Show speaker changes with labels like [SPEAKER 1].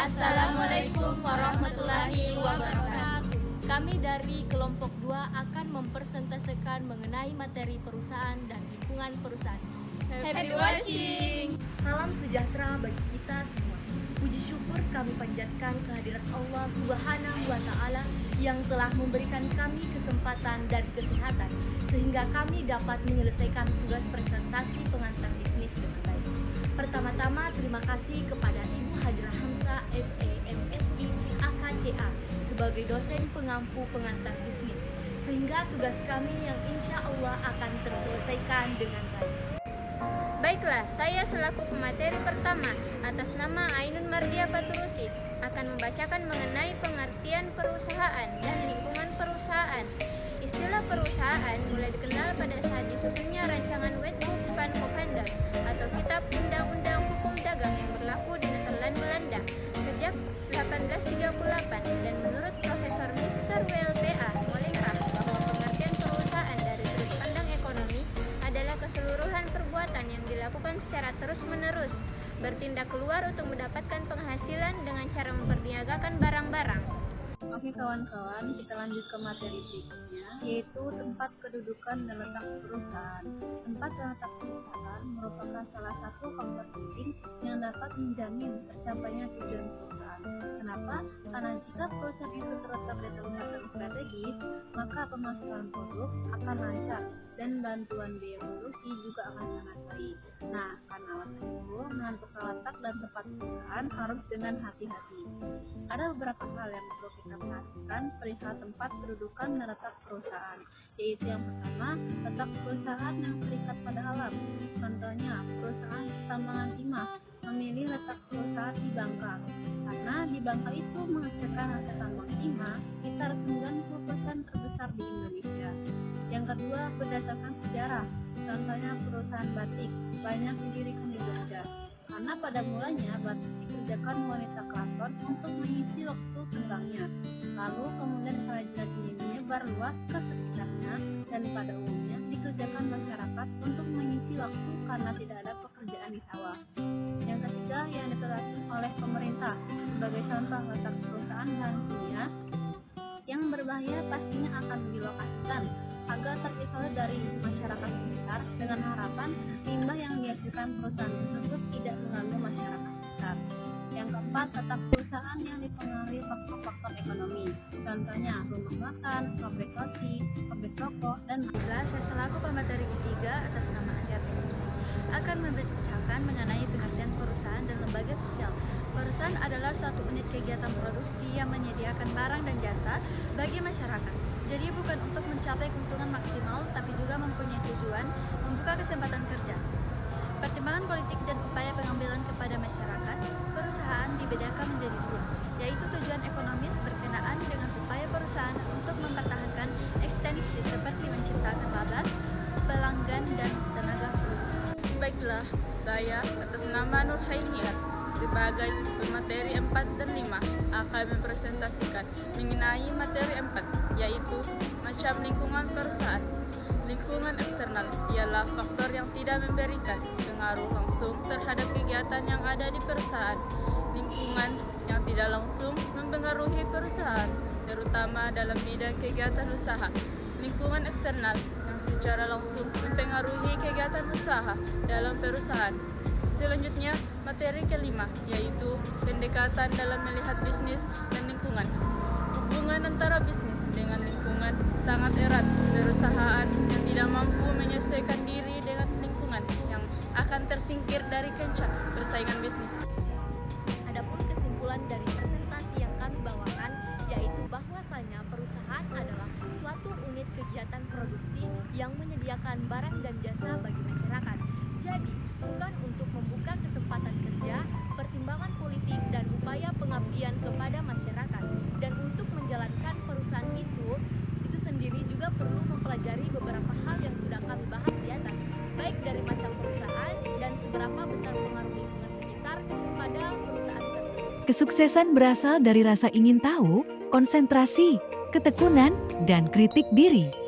[SPEAKER 1] Assalamualaikum warahmatullahi wabarakatuh.
[SPEAKER 2] Kami dari kelompok 2 akan mempresentasikan mengenai materi perusahaan dan lingkungan perusahaan.
[SPEAKER 1] Happy watching!
[SPEAKER 2] Salam sejahtera bagi kita semua. Puji syukur kami panjatkan kehadirat Allah Subhanahu wa Ta'ala yang telah memberikan kami kesempatan dan kesehatan sehingga kami dapat menyelesaikan tugas presentasi pengantar bisnis dengan baik. Pertama-tama terima kasih kepada Ibu Hajrah Hamzah SEMSI AKCA sebagai dosen pengampu pengantar bisnis sehingga tugas kami yang insya Allah akan terselesaikan dengan baik.
[SPEAKER 3] Baiklah, saya selaku pemateri pertama atas nama Ainun Mardia Patulusi akan membacakan mengenai pengertian perusahaan dan lingkungan perusahaan. Istilah perusahaan mulai dikenal pada saat disusunnya rancangan Wetboek van Koophandel atau Kitab Undang-Undang Hukum Dagang yang berlaku di Nederland Belanda sejak 1838 dan menurut Profesor Mr. WLPA Molengraaf bahwa pengertian perusahaan dari sudut pandang ekonomi adalah keseluruhan perbuatan yang dilakukan secara terus-menerus bertindak keluar untuk mendapatkan penghasilan dengan cara memperniagakan barang-barang.
[SPEAKER 4] Oke kawan-kawan, kita lanjut ke materi berikutnya, yaitu tempat kedudukan dan letak perusahaan. Tempat dan letak perusahaan merupakan salah satu faktor penting yang dapat menjamin tercapainya tujuan perusahaan. Kenapa? Karena jika perusahaan itu terletak di tempat yang strategis, maka pemasaran produk akan lancar dan bantuan biaya produksi juga akan sangat baik. Nah, karena alasan itu, menentukan letak dan tempat perusahaan harus dengan hati-hati. Ada beberapa hal yang perlu kita perhatikan perihal tempat kedudukan dan letak perusahaan, yaitu yang pertama, letak perusahaan yang terikat pada alam. Contohnya, perusahaan tambangan timah memilih letak perusahaan di Bangka, karena di Bangka itu menghasilkan hasil tambang timah sekitar 90% terbesar di Indonesia. Yang kedua, berdasarkan sejarah, contohnya perusahaan batik banyak didirikan di Jogja, karena pada mulanya batik dikerjakan wanita keraton untuk mengisi waktu senggangnya. Lalu kemudian kerajinan ini menyebar luas ke sekitarnya dan pada umumnya dikerjakan masyarakat untuk mengisi waktu karena tidak ada pekerjaan di sawah. Yang ketiga, yang ditetapkan oleh pemerintah sebagai contoh letak perusahaan bahan kimia yang berbahaya pastinya akan dilokasikan agar terisolir dari masyarakat sekitar dengan harapan limbah yang dihasilkan perusahaan tersebut tidak mengganggu masyarakat sekitar. Yang keempat, letak perusahaan yang dipengaruhi faktor-faktor ekonomi, contohnya rumah makan, pabrik roti, pabrik rokok, dan
[SPEAKER 5] Saya selaku pemateri ketiga atas nama Andi Artemisi akan membacakan mengenai pengertian perusahaan dan lembaga sosial. Perusahaan adalah suatu unit kegiatan produksi yang menyediakan barang dan jasa bagi masyarakat. Jadi bukan untuk mencapai keuntungan maksimal, tapi juga mempunyai tujuan membuka kesempatan kerja. Pertimbangan politik dan upaya pengambilan kepada masyarakat, perusahaan dibedakan menjadi dua, yaitu tujuan ekonomis berkenaan dengan upaya perusahaan untuk mempertahankan eksistensi seperti menciptakan laba, pelanggan, dan tenaga produksi.
[SPEAKER 1] Baiklah, saya atas nama Nur Hainiat sebagai pemateri 4 dan 5 akan mempresentasikan mengenai materi 4, yaitu macam lingkungan perusahaan. Lingkungan eksternal ialah faktor yang tidak memberikan pengaruh langsung terhadap kegiatan yang ada di perusahaan. Lingkungan yang tidak langsung mempengaruhi perusahaan, terutama dalam bidang kegiatan usaha. Lingkungan eksternal yang secara langsung mempengaruhi kegiatan usaha dalam perusahaan. Selanjutnya, materi kelima, yaitu pendekatan dalam melihat bisnis dan lingkungan. Hubungan antara bisnis dengan lingkungan sangat erat. Perusahaan yang tidak mampu menyesuaikan diri dengan lingkungan yang akan tersingkir dari kancah persaingan bisnis.
[SPEAKER 2] Adapun kesimpulan dari presentasi yang kami bawakan yaitu bahwasanya perusahaan adalah suatu unit kegiatan produksi yang menyediakan barang dan jasa bagi masyarakat. Jadi, bukan untuk membuka kesempatan kerja, pertimbangan politik dan upaya pengabdian kepada masyarakat. Dan untuk menjalankan perusahaan itu sendiri juga perlu mempelajari beberapa hal yang sudah kami bahas di atas, baik dari macam perusahaan dan seberapa besar pengaruh lingkungan sekitar pada perusahaan tersebut.
[SPEAKER 6] Kesuksesan berasal dari rasa ingin tahu, konsentrasi, ketekunan, dan kritik diri.